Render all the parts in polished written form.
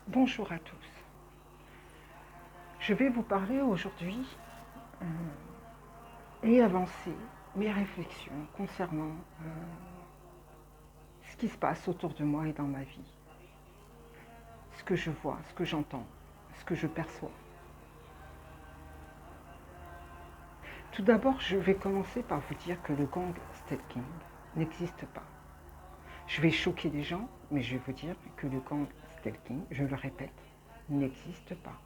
Bonjour à tous. Je vais vous parler aujourd'hui et avancer mes réflexions concernant ce qui se passe autour de moi et dans ma vie. Ce que je vois, ce que j'entends, ce que je perçois. Tout d'abord, je vais commencer par vous dire que le gang stalking n'existe pas. Je vais choquer des gens, mais je vais vous dire que le gang stalking, je le répète, n'existe pas.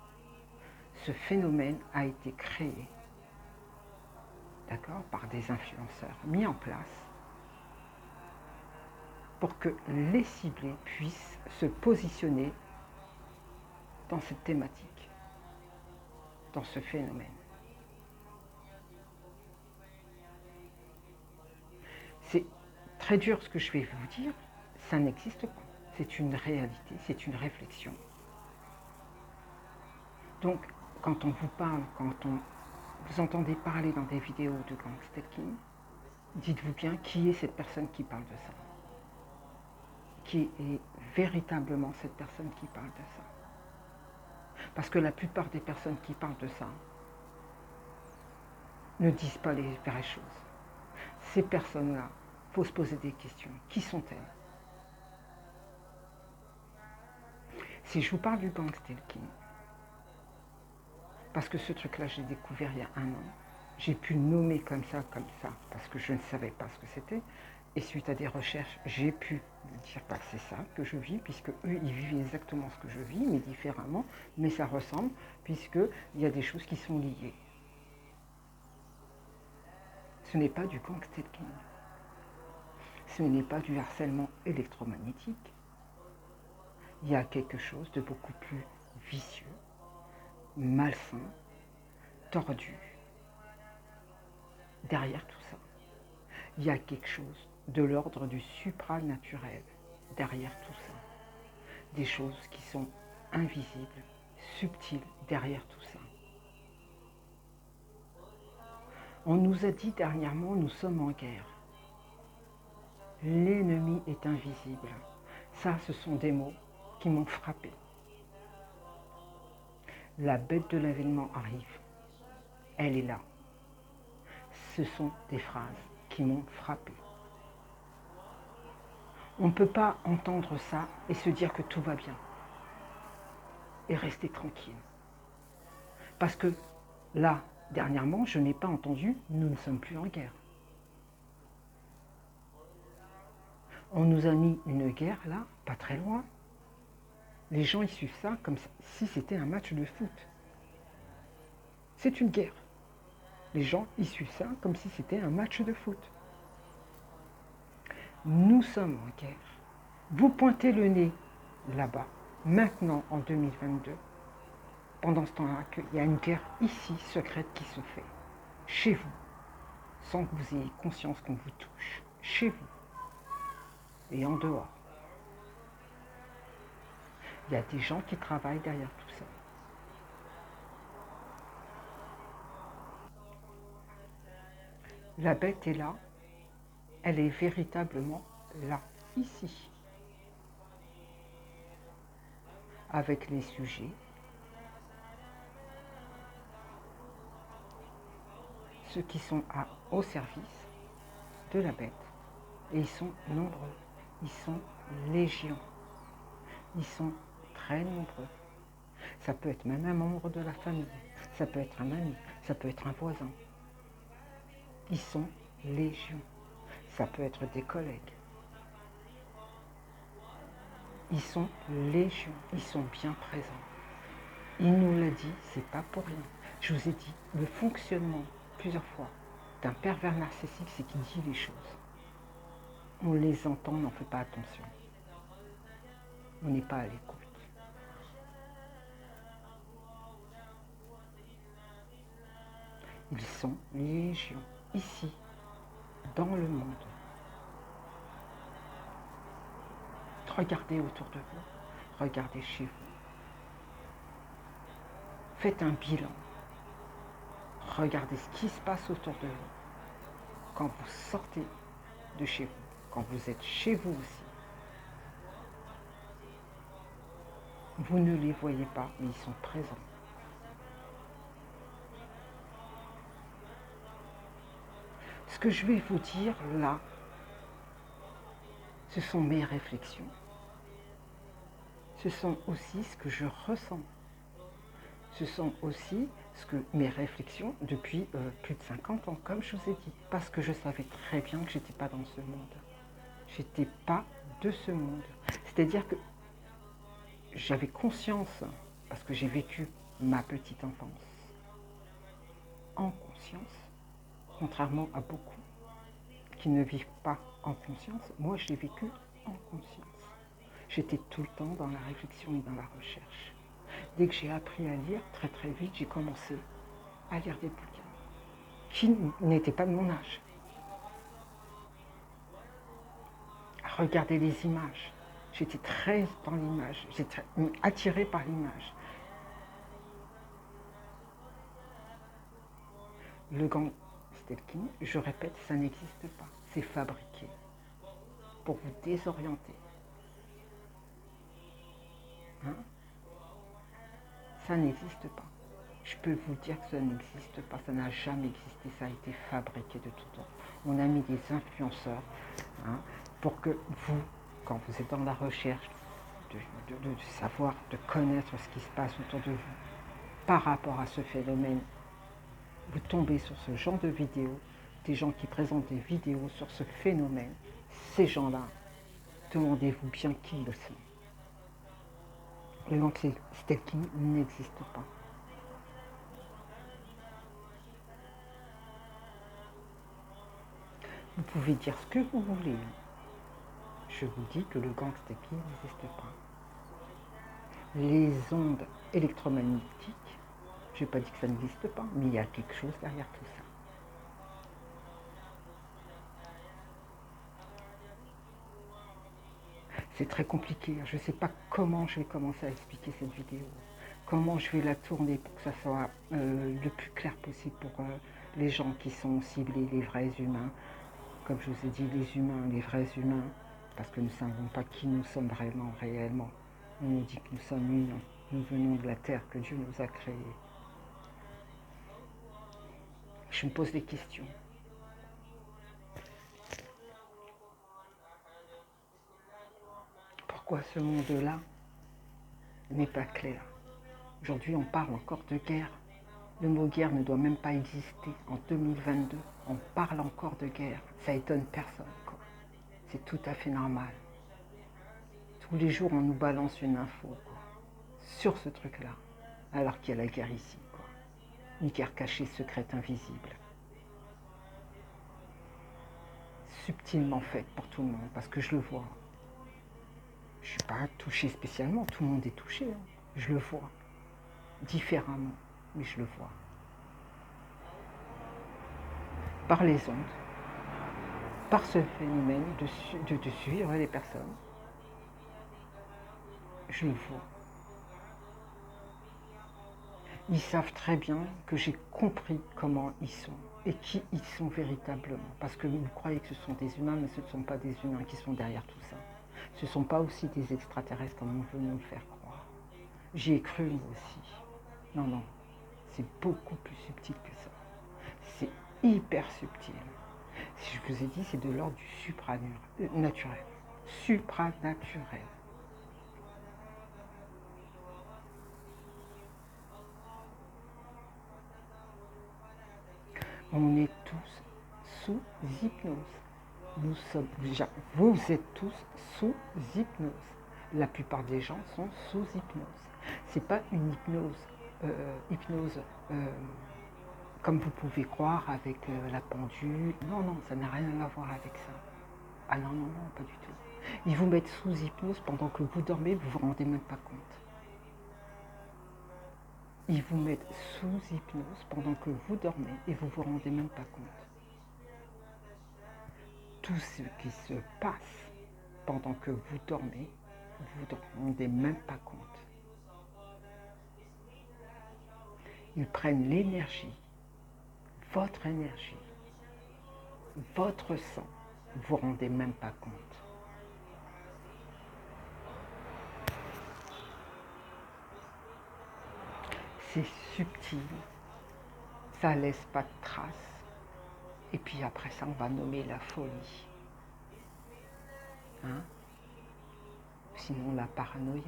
Ce phénomène a été créé, d'accord, par des influenceurs mis en place pour que les ciblés puissent se positionner dans cette thématique, dans ce phénomène. C'est très dur ce que je vais vous dire, ça n'existe pas. C'est une réalité, c'est une réflexion. Donc, quand on vous parle, vous entendez parler dans des vidéos de gang stalking, dites-vous bien qui est cette personne qui parle de ça. Qui est véritablement cette personne qui parle de ça. Parce que la plupart des personnes qui parlent de ça ne disent pas les vraies choses. Ces personnes-là, il faut se poser des questions. Qui sont-elles? Si je vous parle du gang stalking, parce que ce truc-là, j'ai découvert il y a 1 an, j'ai pu le nommer comme ça, parce que je ne savais pas ce que c'était. Et suite à des recherches, j'ai pu dire que c'est ça que je vis, puisque eux, ils vivent exactement ce que je vis, mais différemment, mais ça ressemble, puisqu'il y a des choses qui sont liées. Ce n'est pas du gang stalking. Ce n'est pas du harcèlement électromagnétique. Il y a quelque chose de beaucoup plus vicieux, malsain, tordu, derrière tout ça. Il y a quelque chose de l'ordre du supranaturel derrière tout ça. Des choses qui sont invisibles, subtiles derrière tout ça. On nous a dit dernièrement, nous sommes en guerre. L'ennemi est invisible. Ça, ce sont des mots qui m'ont frappé. La bête de l'avènement arrive. Elle est là. Ce sont des phrases qui m'ont frappé. On ne peut pas entendre ça et se dire que tout va bien. Et rester tranquille. Parce que là, dernièrement, je n'ai pas entendu « nous ne sommes plus en guerre ». On nous a mis une guerre là, pas très loin. Les gens, ils suivent ça comme si c'était un match de foot. C'est une guerre. Les gens, ils suivent ça comme si c'était un match de foot. Nous sommes en guerre. Vous pointez le nez là-bas, maintenant en 2022, pendant ce temps-là, qu'il y a une guerre ici, secrète, qui se fait, chez vous, sans que vous ayez conscience qu'on vous touche, chez vous et en dehors. Il y a des gens qui travaillent derrière tout ça. La bête est là, elle est véritablement là, ici, avec les sujets, ceux qui sont au service de la bête, et ils sont nombreux, ils sont légions, ils sont très nombreux. Ça peut être même un membre de la famille, ça peut être un ami, ça peut être un voisin. Ils sont légions, ça peut être des collègues. Ils sont légions, ils sont bien présents. Il nous l'a dit, c'est pas pour rien. Je vous ai dit, le fonctionnement, plusieurs fois, d'un pervers narcissique, c'est qu'il dit les choses. On les entend, on n'en fait pas attention. On n'est pas à l'écoute. Ils sont légions, ici, dans le monde. Regardez autour de vous, regardez chez vous. Faites un bilan. Regardez ce qui se passe autour de vous. Quand vous sortez de chez vous, quand vous êtes chez vous aussi. Vous ne les voyez pas, mais ils sont présents. Ce que je vais vous dire là, ce sont mes réflexions. Ce sont aussi ce que je ressens. Ce sont aussi mes réflexions depuis plus de 50 ans, comme je vous ai dit, parce que je savais très bien que je n'étais pas dans ce monde. Je n'étais pas de ce monde. C'est-à-dire que j'avais conscience, parce que j'ai vécu ma petite enfance en conscience, contrairement à beaucoup qui ne vivent pas en conscience. Moi, je l'ai vécu en conscience. J'étais tout le temps dans la réflexion et dans la recherche. Dès que j'ai appris à lire, très très vite, j'ai commencé à lire des bouquins qui n'étaient pas de mon âge. À regarder les images. J'étais très dans l'image, j'étais attirée par l'image. Le gang stalking, je répète, ça n'existe pas. C'est fabriqué pour vous désorienter. Hein? Ça n'existe pas. Je peux vous dire que ça n'existe pas, ça n'a jamais existé, ça a été fabriqué de tout temps. On a mis des influenceurs pour que vous, quand vous êtes dans la recherche de savoir, de connaître ce qui se passe autour de vous par rapport à ce phénomène, vous tombez sur ce genre de vidéos, des gens qui présentent des vidéos sur ce phénomène. Ces gens-là, demandez-vous bien qui ils sont. Le gang stalking n'existe pas. Vous pouvez dire ce que vous voulez. Je vous dis que le gang stalking n'existe pas. Les ondes électromagnétiques, je n'ai pas dit que ça n'existe pas, mais il y a quelque chose derrière tout ça. C'est très compliqué, je ne sais pas comment je vais commencer à expliquer cette vidéo, comment je vais la tourner pour que ça soit le plus clair possible pour les gens qui sont ciblés, les vrais humains. Comme je vous ai dit, les humains, les vrais humains, parce que nous ne savons pas qui nous sommes vraiment, réellement. On nous dit que nous sommes humains, nous venons de la terre que Dieu nous a créée. Je me pose des questions. Pourquoi ce monde-là n'est pas clair? Aujourd'hui, on parle encore de guerre. Le mot guerre ne doit même pas exister. En 2022, on parle encore de guerre. Ça étonne personne, quoi. C'est tout à fait normal. Tous les jours, on nous balance une info, quoi, sur ce truc-là, alors qu'il y a la guerre ici, quoi. Une guerre cachée, secrète, invisible. Subtilement faite pour tout le monde, parce que je le vois. Je ne suis pas touchée spécialement, tout le monde est touché. Hein. Je le vois. Différemment, mais je le vois. Par les ondes, par ce phénomène de suivre les personnes, je le vois. Ils savent très bien que j'ai compris comment ils sont et qui ils sont véritablement. Parce que vous croyez que ce sont des humains, mais ce ne sont pas des humains qui sont derrière tout ça. Ce ne sont pas aussi des extraterrestres comme on veut nous le faire croire. J'y ai cru moi aussi. Non, non, c'est beaucoup plus subtil que ça. C'est hyper subtil. Si je vous ai dit, c'est de l'ordre du supranaturel. Supranaturel. On est tous sous hypnose. Vous êtes tous sous hypnose. La plupart des gens sont sous hypnose. C'est pas une hypnose comme vous pouvez croire avec la pendule. Non, non, ça n'a rien à voir avec ça. Ah non, non, non, pas du tout. Ils vous mettent sous hypnose pendant que vous dormez, vous ne vous rendez même pas compte. Ils vous mettent sous hypnose pendant que vous dormez et vous ne vous rendez même pas compte. Tout ce qui se passe pendant que vous dormez, vous ne vous rendez même pas compte. Ils prennent l'énergie, votre sang, vous ne vous rendez même pas compte. c'est subtil, ça laisse pas de traces. Et puis après ça, on va nommer la folie. Hein? Sinon la paranoïa.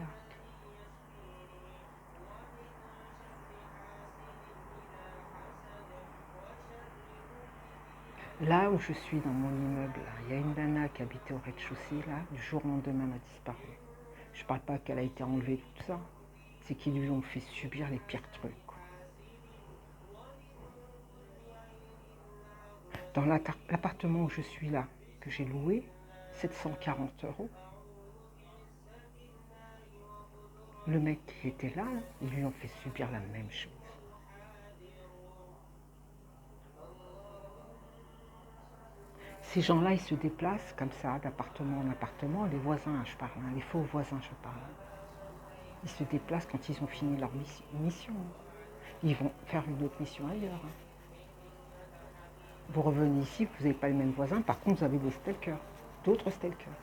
Là où je suis dans mon immeuble, il y a une nana qui habitait au rez-de-chaussée, là, du jour au lendemain, elle a disparu. Je parle pas qu'elle a été enlevée, tout ça. C'est qu'ils lui ont fait subir les pires trucs. Dans l'appartement où je suis là, que j'ai loué, 740 €. Le mec qui était là, ils lui ont fait subir la même chose. Ces gens-là, ils se déplacent comme ça, d'appartement en appartement. Les voisins, je parle, hein, les faux voisins, je parle. Ils se déplacent quand ils ont fini leur mission. Ils vont faire une autre mission ailleurs. Vous revenez ici, vous n'avez pas les mêmes voisins, par contre vous avez des stalkers, d'autres stalkers.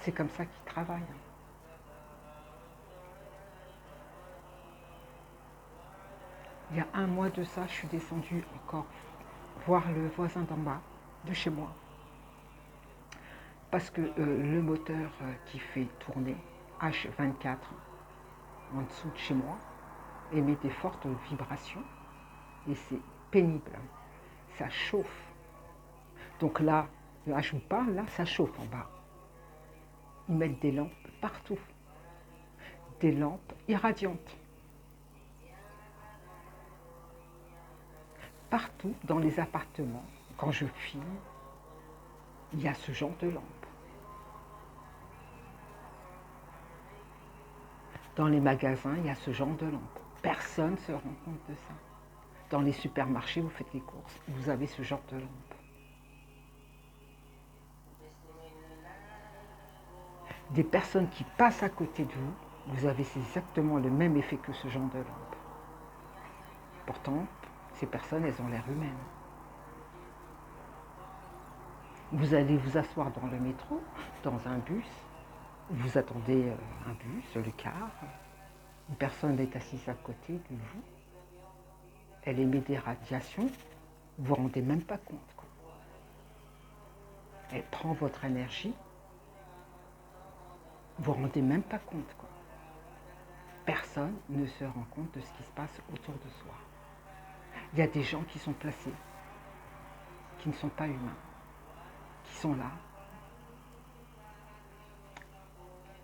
C'est comme ça qu'ils travaillent. Il y a un mois de ça, je suis descendue encore voir le voisin d'en bas, de chez moi. Parce que le moteur qui fait tourner H24 en dessous de chez moi émet des fortes vibrations et c'est pénible. Ça chauffe. Donc là je vous parle, là, ça chauffe en bas. Ils mettent des lampes partout. Des lampes irradiantes. Partout dans les appartements, quand je filme, il y a ce genre de lampes. Dans les magasins, il y a ce genre de lampes. Personne ne se rend compte de ça. Dans les supermarchés, vous faites les courses, vous avez ce genre de lampes. Des personnes qui passent à côté de vous, vous avez exactement le même effet que ce genre de lampe. Pourtant, ces personnes, elles ont l'air humaines. Vous allez vous asseoir dans le métro, dans un bus, vous attendez un bus, le car, une personne est assise à côté de vous, elle émet des radiations, vous ne vous rendez même pas compte, quoi. Elle prend votre énergie, vous ne vous rendez même pas compte, quoi. Personne ne se rend compte de ce qui se passe autour de soi. Il y a des gens qui sont placés, qui ne sont pas humains, qui sont là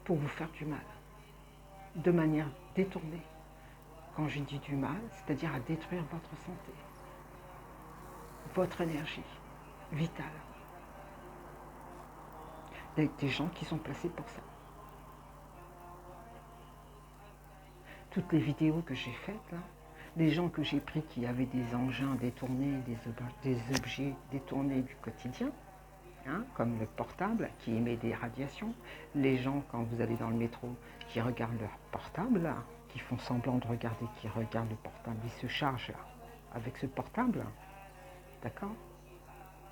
pour vous faire du mal, de manière détournée. Quand je dis du mal, c'est-à-dire à détruire votre santé, votre énergie vitale. Il y a des gens qui sont placés pour ça. Toutes les vidéos que j'ai faites, là, les gens que j'ai pris qui avaient des engins détournés, des objets détournés du quotidien, hein, comme le portable qui émet des radiations, les gens, quand vous allez dans le métro, qui regardent leur portable, là, qui font semblant de regarder, qui regardent le portable, ils se chargent là, avec ce portable, d'accord?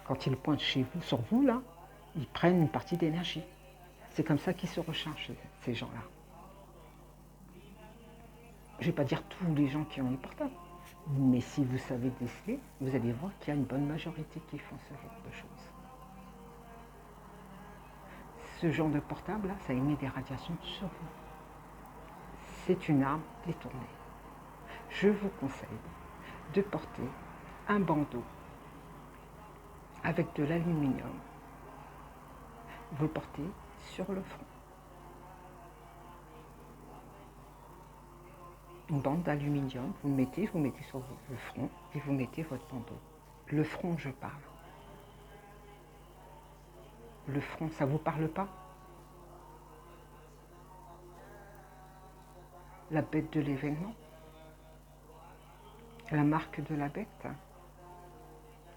Quand ils pointent chez vous, sur vous, là, ils prennent une partie d'énergie. C'est comme ça qu'ils se rechargent, ces gens-là. Je ne vais pas dire tous les gens qui ont les portables, mais si vous savez déceler, vous allez voir qu'il y a une bonne majorité qui font ce genre de choses. Ce genre de portable, là, ça émet des radiations sur vous. C'est une arme détournée. Je vous conseille de porter un bandeau avec de l'aluminium. Vous le portez sur le front. Une bande d'aluminium, vous mettez sur le front et vous mettez votre bandeau. Le front, je parle. Le front, ça ne vous parle pas? La bête de l'événement? La marque de la bête?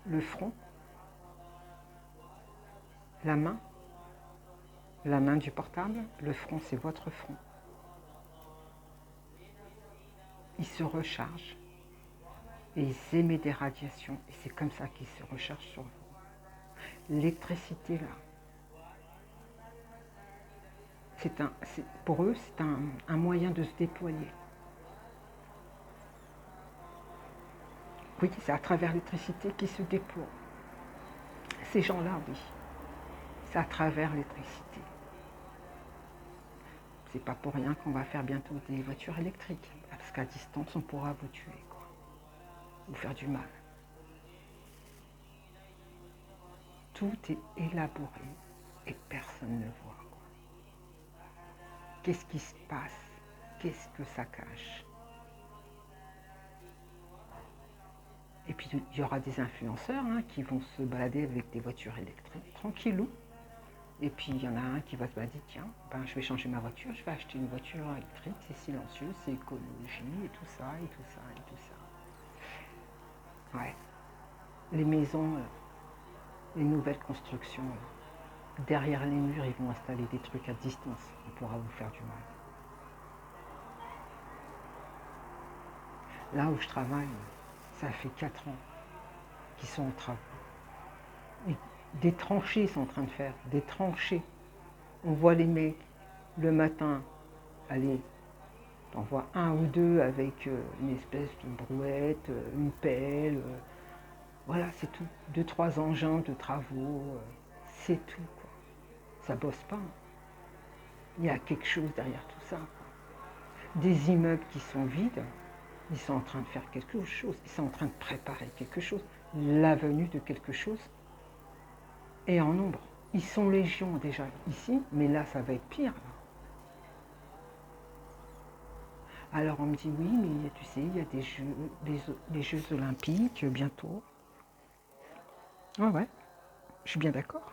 Le front? La main? La main du portable? Le front, c'est votre front. Il se recharge et il émet des radiations et c'est comme ça qu'il se recharge sur vous. L'électricité là, Pour eux, c'est un moyen de se déployer. Oui, c'est à travers l'électricité qu'ils se déploient. Ces gens-là, oui, c'est à travers l'électricité. C'est pas pour rien qu'on va faire bientôt des voitures électriques, parce qu'à distance, on pourra vous tuer, quoi, vous faire du mal. Tout est élaboré et personne ne voit. Qu'est-ce qui se passe? Qu'est-ce que ça cache? Et puis il y aura des influenceurs qui vont se balader avec des voitures électriques, tranquillou. Et puis il y en a un qui va se balader, tiens, je vais changer ma voiture, je vais acheter une voiture électrique, c'est silencieux, c'est écologie, et tout ça, et tout ça, et tout ça. Ouais. Les maisons, les nouvelles constructions, derrière les murs, ils vont installer des trucs à distance, on pourra vous faire du mal. Là où je travaille, ça fait 4 ans qu'ils sont en travaux. Et des tranchées sont en train de faire, des tranchées. On voit les mecs le matin, allez, t'en vois un ou deux avec une espèce de brouette, une pelle, voilà, c'est tout. 2-3 engins de travaux, c'est tout, quoi. Ça bosse pas. Il y a quelque chose derrière tout ça, quoi. Des immeubles qui sont vides, ils sont en train de faire quelque chose, ils sont en train de préparer quelque chose, la venue de quelque chose, et en nombre. Ils sont légions déjà ici, mais là ça va être pire. Là. Alors on me dit oui, mais tu sais, il y a des Jeux olympiques bientôt. Ouais, je suis bien d'accord.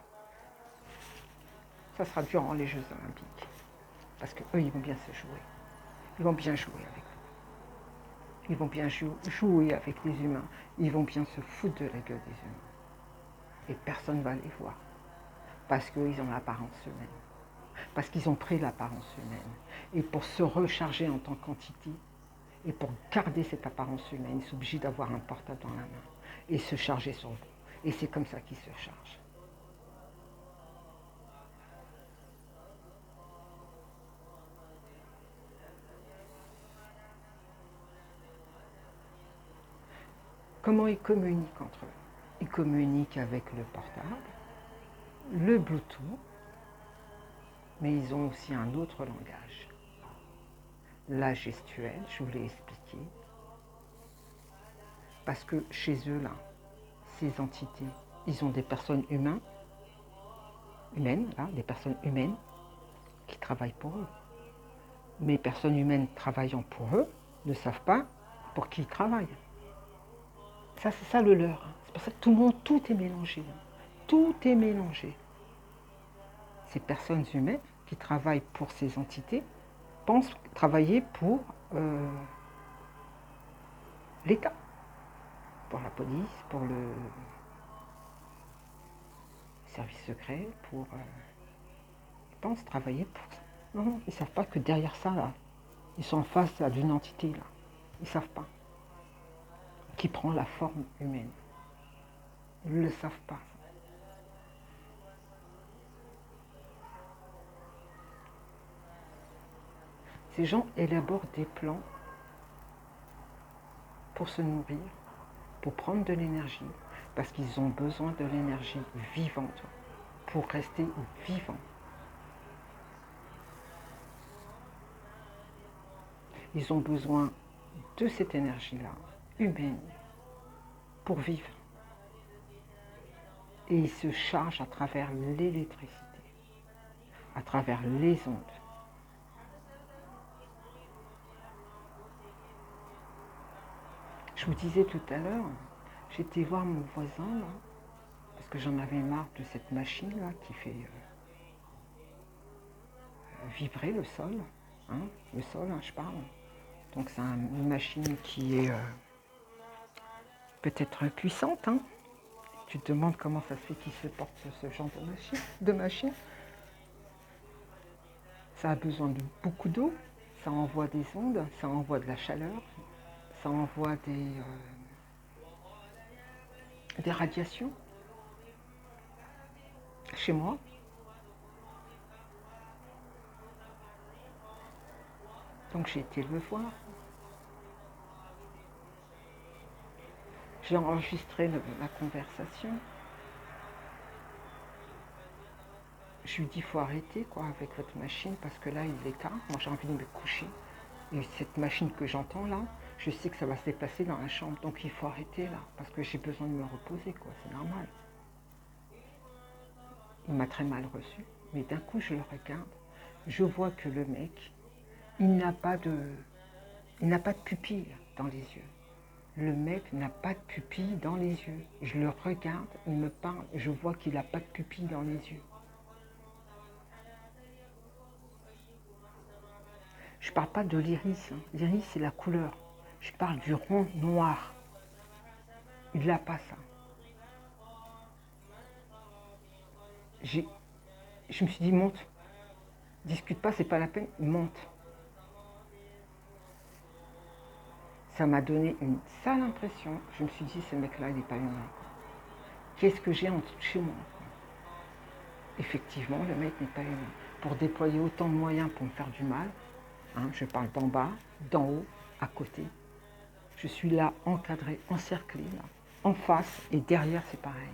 Ça sera durant les Jeux olympiques. Parce qu'eux, ils vont bien se jouer. Ils vont bien jouer avec vous. Ils vont bien jouer avec les humains. Ils vont bien se foutre de la gueule des humains. Et personne ne va les voir. Parce qu'ils ont l'apparence humaine. Parce qu'ils ont pris l'apparence humaine. Et pour se recharger en tant qu'entité, et pour garder cette apparence humaine, ils sont obligés d'avoir un portable dans la main et se charger sur vous. Et c'est comme ça qu'ils se chargent. Comment ils communiquent entre eux? Ils communiquent avec le portable, le Bluetooth, mais ils ont aussi un autre langage. La gestuelle, je vous l'ai expliqué, parce que chez eux, là, ces entités, ils ont des personnes humaines, là, des personnes humaines qui travaillent pour eux. Mais personnes humaines travaillant pour eux ne savent pas pour qui ils travaillent. Ça, c'est ça le leur. C'est pour ça que tout le monde, tout est mélangé. Tout est mélangé. Ces personnes humaines qui travaillent pour ces entités pensent travailler pour l'État, pour la police, pour le service secret, ils pensent travailler pour ça. Non, ils ne savent pas que derrière ça, là, ils sont en face d'une entité, là. Ils ne savent pas. Qui prend la forme humaine. Ils ne le savent pas. Ces gens élaborent des plans pour se nourrir, pour prendre de l'énergie, parce qu'ils ont besoin de l'énergie vivante pour rester vivants. Ils ont besoin de cette énergie-là, humaine, pour vivre. Et ils se chargent à travers l'électricité, à travers les ondes. Je vous disais tout à l'heure, j'étais voir mon voisin, là, parce que j'en avais marre de cette machine-là qui fait vibrer le sol. Le sol, je parle. Donc c'est une machine qui est peut-être puissante. Tu te demandes comment ça se fait qu'il se porte ce genre de machine. Ça a besoin de beaucoup d'eau, ça envoie des ondes, ça envoie de la chaleur, ça envoie des radiations. Chez moi, Donc j'ai été le voir. J'ai enregistré la conversation. Je lui dis, il faut arrêter quoi, avec votre machine, parce que là, il est tard. Moi, j'ai envie de me coucher. Et cette machine que j'entends là, je sais que ça va se déplacer dans la chambre. Donc il faut arrêter là, parce que j'ai besoin de me reposer, quoi. C'est normal. Il m'a très mal reçu. Mais d'un coup, je le regarde. Je vois que le mec, il n'a pas de pupille dans les yeux. Le mec n'a pas de pupille dans les yeux. Je le regarde, il me parle, je vois qu'il n'a pas de pupille dans les yeux. Je ne parle pas de l'iris. L'iris, c'est la couleur. Je parle du rond noir. Il n'a pas ça. Je me suis dit, monte. Discute pas, c'est pas la peine, monte. Ça m'a donné une sale impression. Je me suis dit, ce mec-là, il n'est pas humain. Qu'est-ce que j'ai en dessous de chez moi? Effectivement, le mec n'est pas humain. Pour déployer autant de moyens pour me faire du mal, je parle d'en bas, d'en haut, à côté. Je suis là, encadré, encerclé, là, en face, et derrière, c'est pareil.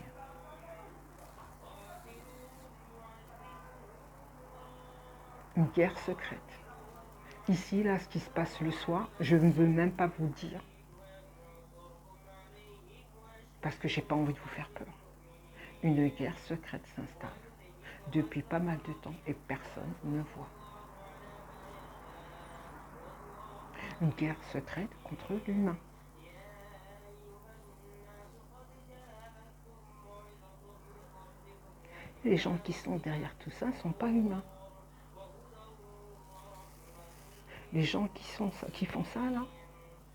Une guerre secrète. Ici, là, ce qui se passe le soir, je ne veux même pas vous dire, parce que j'ai pas envie de vous faire peur. Une guerre secrète s'installe depuis pas mal de temps et personne ne voit. Une guerre secrète contre l'humain. Les gens qui sont derrière tout ça ne sont pas humains. Les gens qui font ça là,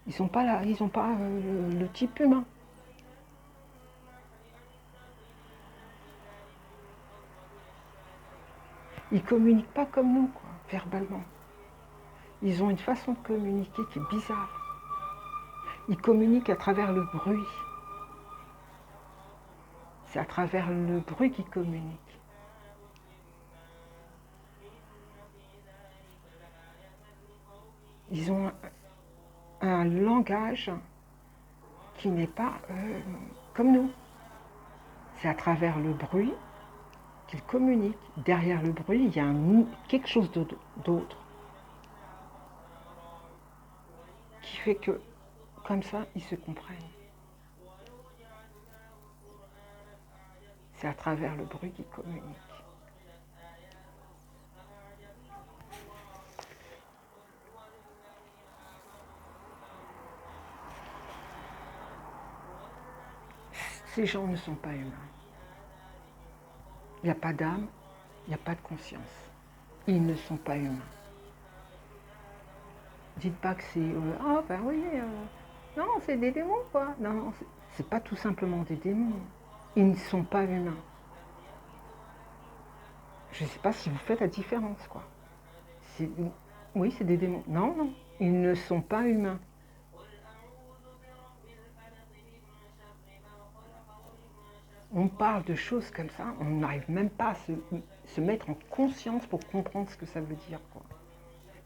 ils sont pas là, ils n'ont pas le type humain. Ils communiquent pas comme nous, quoi, verbalement. Ils ont une façon de communiquer qui est bizarre. Ils communiquent à travers le bruit. C'est à travers le bruit qu'ils communiquent. Ils ont un langage qui n'est pas comme nous. C'est à travers le bruit qu'ils communiquent. Derrière le bruit, il y a quelque chose d'autre qui fait que, comme ça, ils se comprennent. C'est à travers le bruit qu'ils communiquent. Ces gens ne sont pas humains. Il n'y a pas d'âme, il n'y a pas de conscience. Ils ne sont pas humains. Dites pas que c'est ah ben oui, non, c'est des démons quoi. Non, c'est pas tout simplement des démons. Ils ne sont pas humains. Je ne sais pas si vous faites la différence quoi. Oui, c'est des démons. Non, non, ils ne sont pas humains. On parle de choses comme ça, on n'arrive même pas à se mettre en conscience pour comprendre ce que ça veut dire quoi.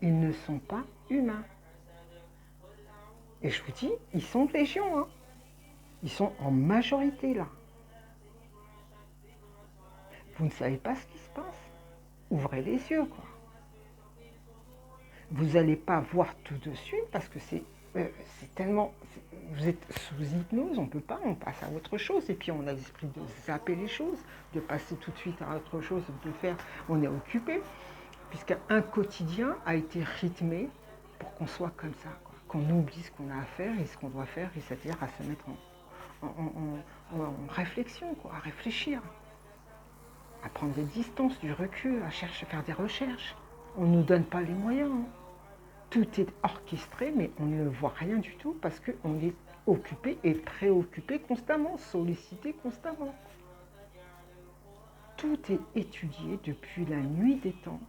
Ils ne sont pas humains. Et je vous dis, ils sont légion, hein. Ils sont en majorité là. Vous ne savez pas ce qui se passe. Ouvrez les yeux, quoi. Vous n'allez pas voir tout de suite parce que c'est tellement... Vous êtes sous hypnose, on ne peut pas, on passe à autre chose. Et puis on a l'esprit de zapper les choses, de passer tout de suite à autre chose, de faire... On est occupé, puisqu'un quotidien a été rythmé pour qu'on soit comme ça, quoi. Qu'on oublie ce qu'on a à faire et ce qu'on doit faire, et c'est-à-dire à se mettre en réflexion, quoi, à réfléchir, à prendre des distances, du recul, à chercher, à faire des recherches. On ne nous donne pas les moyens. Hein. Tout est orchestré, mais on ne voit rien du tout parce qu'on est occupé et préoccupé constamment, sollicité constamment. Tout est étudié depuis la nuit des temps.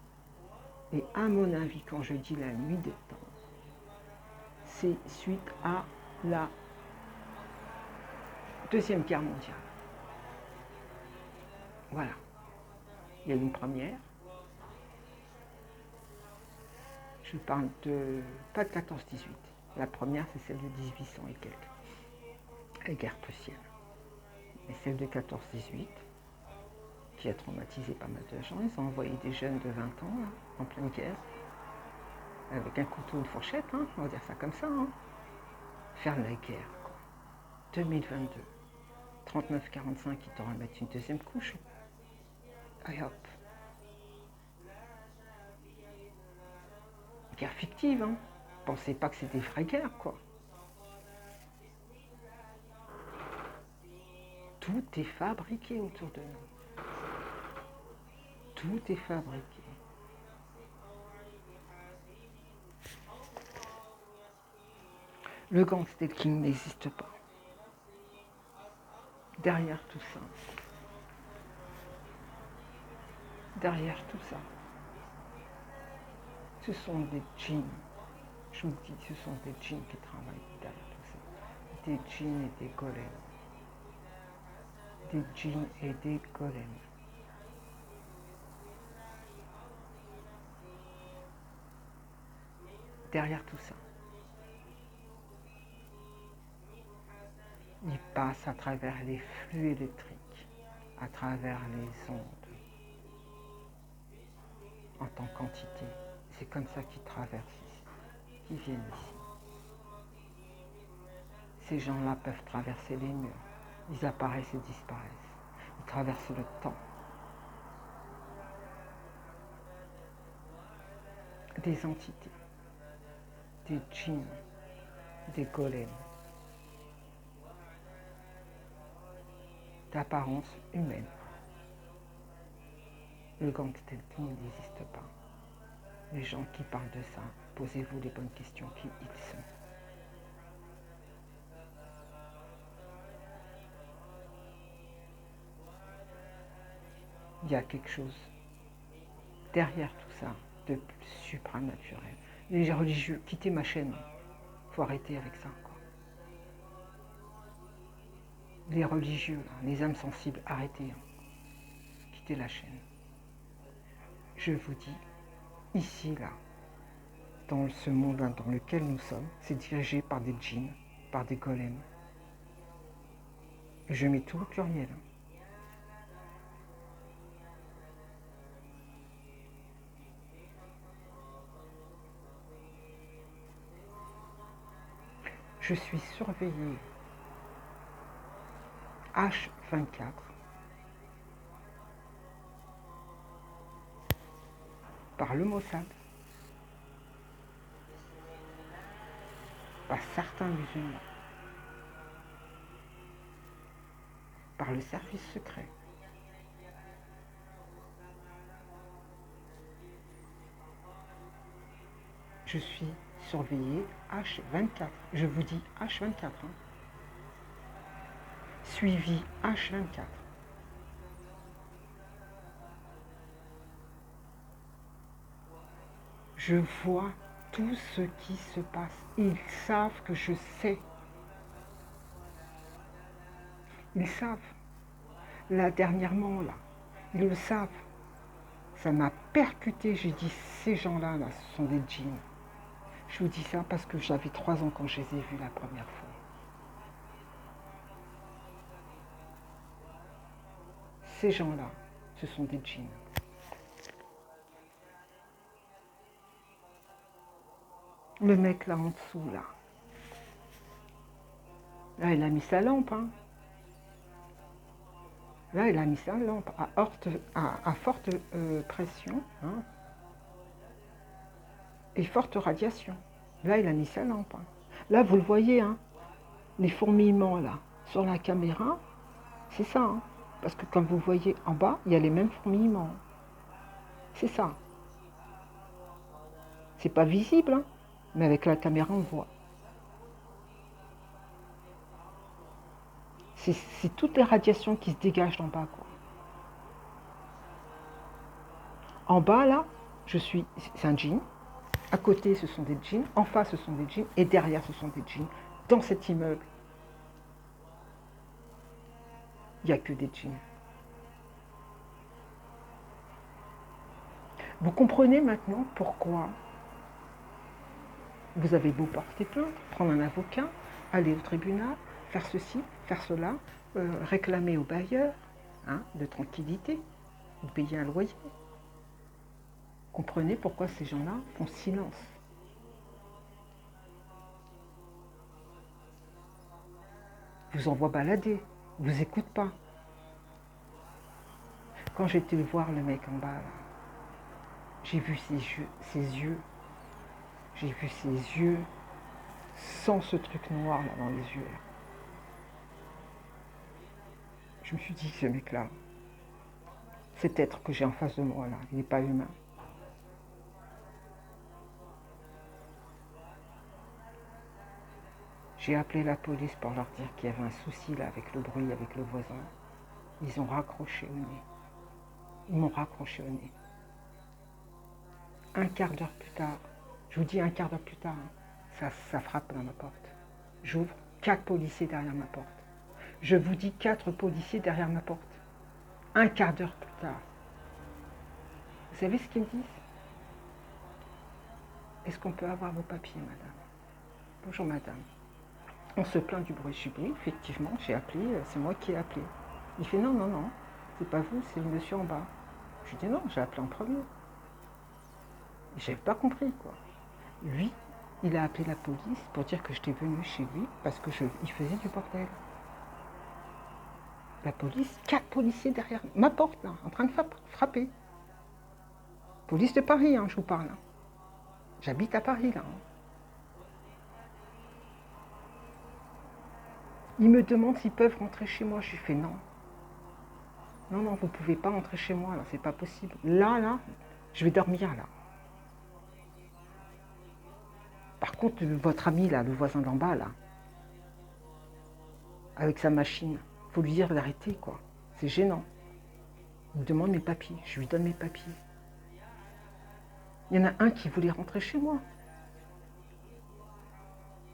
Et à mon avis, quand je dis la nuit des temps, c'est suite à la Deuxième Guerre mondiale. Voilà. Il y a eu une première. Je parle de, pas de 14-18. La première, c'est celle de 1800 et quelques, la guerre prussienne. Et celle de 14-18, qui a traumatisé pas mal de gens. Ils ont envoyé des jeunes de 20 ans, là, en pleine guerre, avec un couteau, une fourchette, hein, on va dire ça comme ça, hein, faire la guerre, quoi. 2022, 39-45, ils t'en remettent une deuxième couche. Et hop. Guerre fictive, hein. Pensez pas que c'est des vraies guerres, quoi. Tout est fabriqué autour de nous. Tout est fabriqué. Le gangstalking n'existe pas. Derrière tout ça, ce sont des djinns. Je vous dis, ce sont des djinns qui travaillent derrière tout ça. Des djinns et des golems. Des djinns et des golems. Derrière tout ça, ils passent à travers les flux électriques, à travers les ondes, en tant qu'entité. C'est comme ça qu'ils traversent ici, qu'ils viennent ici. Ces gens-là peuvent traverser les murs. Ils apparaissent et disparaissent. Ils traversent le temps. Des entités, des djinns, des golems, d'apparence humaine. Le gangstalking n'existe pas. Les gens qui parlent de ça, posez-vous les bonnes questions, qui ils sont. Il y a quelque chose derrière tout ça de plus supranaturel. Les religieux, quittez ma chaîne. Faut arrêter avec ça, quoi. Les religieux, là, les âmes sensibles, arrêtez. Quittez la chaîne. Je vous dis, ici, là, dans ce monde dans lequel nous sommes, c'est dirigé par des djinns, par des golems. Je mets tout au pluriel. Je suis surveillée H24 par le Mossad, par certains musulmans, par le service secret. Je suis surveillé H24. Je vous dis H24. Hein. Suivi H24. Je vois tout ce qui se passe. Ils savent que je sais. Ils savent. Là, dernièrement, là, ils le savent. Ça m'a percuté. J'ai dit, ces gens-là, là, ce sont des djinns. Je vous dis ça parce que j'avais 3 ans quand je les ai vus la première fois. Ces gens-là, ce sont des djinns. Le mec là en dessous, là. Là, il a mis sa lampe, hein. Là, il a mis sa lampe à forte pression, hein, et forte radiation. Là, il a mis sa lampe. Hein. Là, vous le voyez, hein, les fourmillements, là, sur la caméra, c'est ça. Hein, parce que comme vous voyez en bas, il y a les mêmes fourmillements. C'est ça. C'est pas visible, hein, mais avec la caméra, on voit. C'est toutes les radiations qui se dégagent en bas, quoi. En bas, là, c'est un djinn. À côté, ce sont des djinns. En face, ce sont des djinns. Et derrière, ce sont des djinns. Dans cet immeuble, il n'y a que des djinns. Vous comprenez maintenant pourquoi Vous avez beau porter plainte, prendre un avocat, aller au tribunal, faire ceci, faire cela, réclamer au bailleur de tranquillité, de payer un loyer. Comprenez pourquoi ces gens-là font silence. Vous envoient balader, vous écoutent pas. Quand j'étais voir le mec en bas, j'ai vu ses yeux, j'ai vu ses yeux sans ce truc noir là dans les yeux. Là. Je me suis dit, ce mec-là, cet être que j'ai en face de moi là, il n'est pas humain. J'ai appelé la police pour leur dire qu'il y avait un souci là avec le bruit, avec le voisin. Ils ont raccroché au nez. Ils m'ont raccroché au nez. Un quart d'heure plus tard, je vous dis un quart d'heure plus tard, ça frappe dans ma porte. J'ouvre, 4 policiers derrière ma porte. Je vous dis 4 policiers derrière ma porte. Un quart d'heure plus tard. Vous savez ce qu'ils me disent? Est-ce qu'on peut avoir vos papiers, madame? Bonjour, madame. On se plaint du bruit. Je dis oui, effectivement, j'ai appelé, c'est moi qui ai appelé. Il fait non, non, non, c'est pas vous, c'est le monsieur en bas. Je dis non, j'ai appelé en premier. Et j'avais pas compris, quoi. Lui, il a appelé la police pour dire que j'étais venue chez lui parce que il faisait du bordel. La police, 4 policiers derrière ma porte, là, en train de frapper. Police de Paris, je vous parle. J'habite à Paris, là. Ils me demandent s'ils peuvent rentrer chez moi. Je lui fais non. Non, non, vous ne pouvez pas rentrer chez moi, là, c'est pas possible. Là, je vais dormir, là. Par contre, votre ami, là, le voisin d'en bas, là, avec sa machine, faut lui dire d'arrêter, quoi. C'est gênant. Il me demande mes papiers, je lui donne mes papiers. Il y en a un qui voulait rentrer chez moi.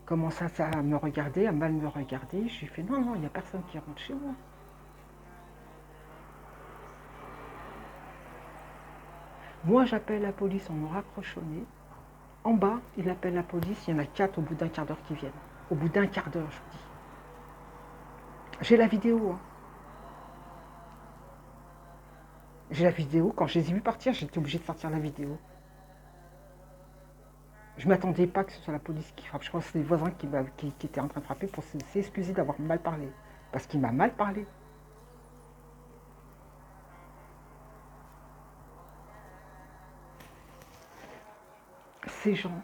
Commence à me regarder, à mal me regarder. Je lui fais non, non, il n'y a personne qui rentre chez moi. Moi, j'appelle la police, on me raccroche au nez. En bas, il appelle la police, il y en a 4 au bout d'un quart d'heure qui viennent. Au bout d'un quart d'heure, je vous dis. J'ai la vidéo. J'ai la vidéo. Quand je les ai vus partir, j'étais obligée de sortir la vidéo. Je ne m'attendais pas que ce soit la police qui frappe. Je crois que c'est les voisins qui étaient en train de frapper pour s'excuser d'avoir mal parlé. Parce qu'il m'a mal parlé. Ces gens,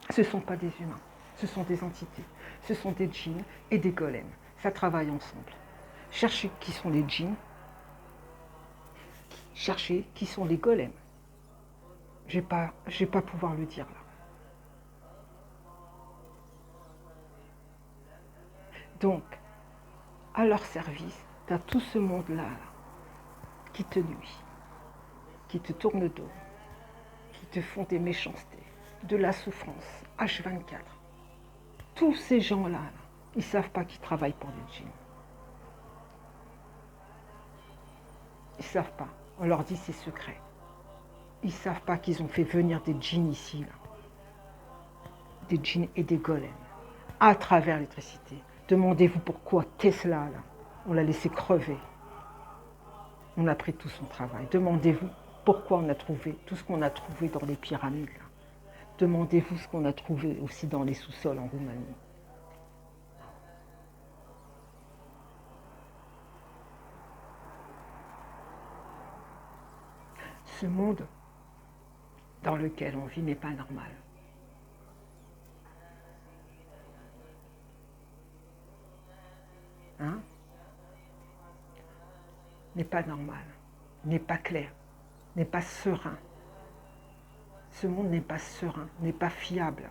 ce ne sont pas des humains. Ce sont des entités. Ce sont des djinns et des golems. Ça travaille ensemble. Cherchez qui sont les djinns. Cherchez qui sont les golems. Je ne vais pas pouvoir le dire là. Donc, à leur service, tu as tout ce monde-là qui te nuit, qui te tourne le dos, qui te font des méchancetés, de la souffrance, H24. Tous ces gens-là, ils ne savent pas qu'ils travaillent pour les djinns. Ils ne savent pas. On leur dit c'est secret. Ils ne savent pas qu'ils ont fait venir des djinns ici, là. Des djinns et des golems, à travers l'électricité. Demandez-vous pourquoi Tesla, là, on l'a laissé crever. On a pris tout son travail. Demandez-vous pourquoi on a trouvé tout ce qu'on a trouvé dans les pyramides. Là. Demandez-vous ce qu'on a trouvé aussi dans les sous-sols en Roumanie. Ce monde dans lequel on vit n'est pas normal. N'est pas normal, n'est pas clair, n'est pas serein. Ce monde n'est pas serein, n'est pas fiable.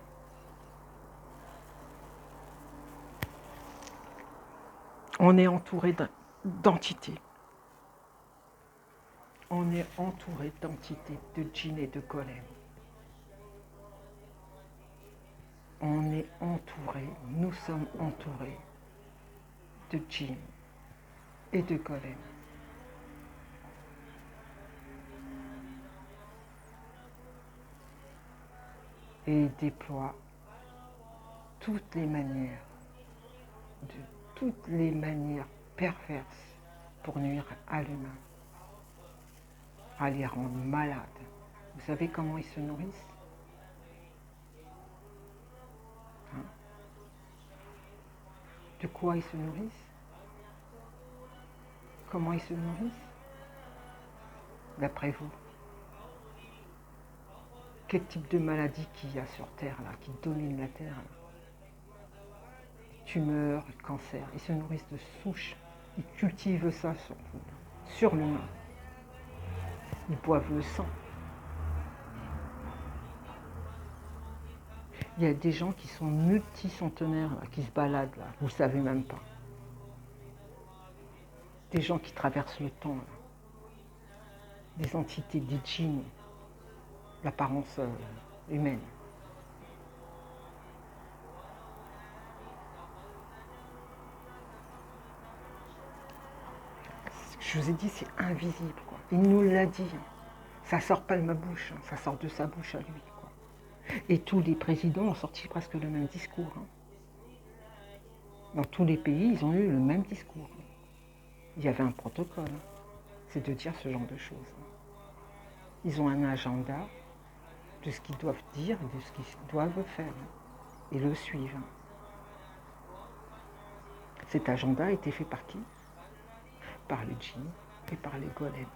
On est entouré d'entités. On est entouré d'entités, de djinns et de golems. On est entouré, nous sommes entourés de djinns et de golems. et ils déploient toutes les manières, toutes les manières perverses pour nuire à l'humain, à les rendre malades. Vous savez comment ils se nourrissent? Hein? De quoi ils se nourrissent? Comment ils se nourrissent? D'après vous, quel type de maladie qu'il y a sur Terre, là, qui domine la Terre là? Tumeurs, cancer, ils se nourrissent de souches. Ils cultivent ça sur l'humain. Ils boivent le sang. Il y a des gens qui sont multicentenaires, là, qui se baladent là, vous ne savez même pas. Des gens qui traversent le temps, là. Des entités, des djinns, l'apparence humaine. Ce que je vous ai dit, c'est invisible, quoi. Il nous l'a dit. Ça sort pas de ma bouche, ça sort de sa bouche à lui, quoi. Et tous les présidents ont sorti presque le même discours. Dans tous les pays, ils ont eu le même discours. Il y avait un protocole, c'est de dire ce genre de choses. Ils ont un agenda de ce qu'ils doivent dire et de ce qu'ils doivent faire, et le suivent. Cet agenda a été fait par qui? Par les djinns et par les golems.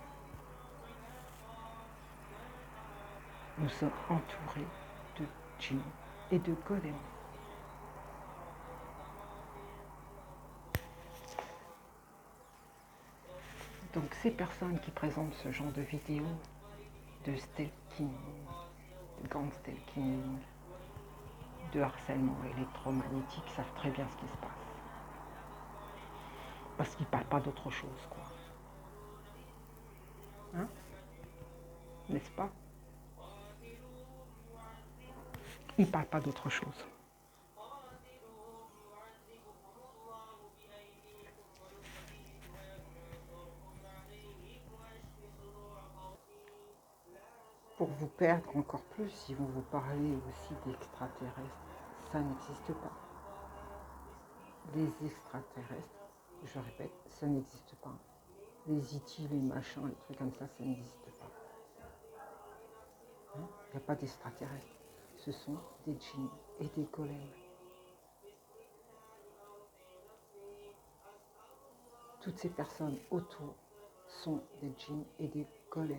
Nous sommes entourés de djinns et de golems. Donc ces personnes qui présentent ce genre de vidéos, de stalking, de gang stalking, de harcèlement électromagnétique savent très bien ce qui se passe. Parce qu'ils ne parlent pas d'autre chose, quoi. Hein? N'est-ce pas? Ils ne parlent pas d'autre chose. Pour vous perdre encore plus, ils vont vous parler aussi d'extraterrestres. Ça n'existe pas. Les extraterrestres, je répète, ça n'existe pas. Les E.T., les machins, les trucs comme ça n'existe pas. Il n'y a pas d'extraterrestres. Ce sont des djinns et des golems. Toutes ces personnes autour sont des djinns et des golems.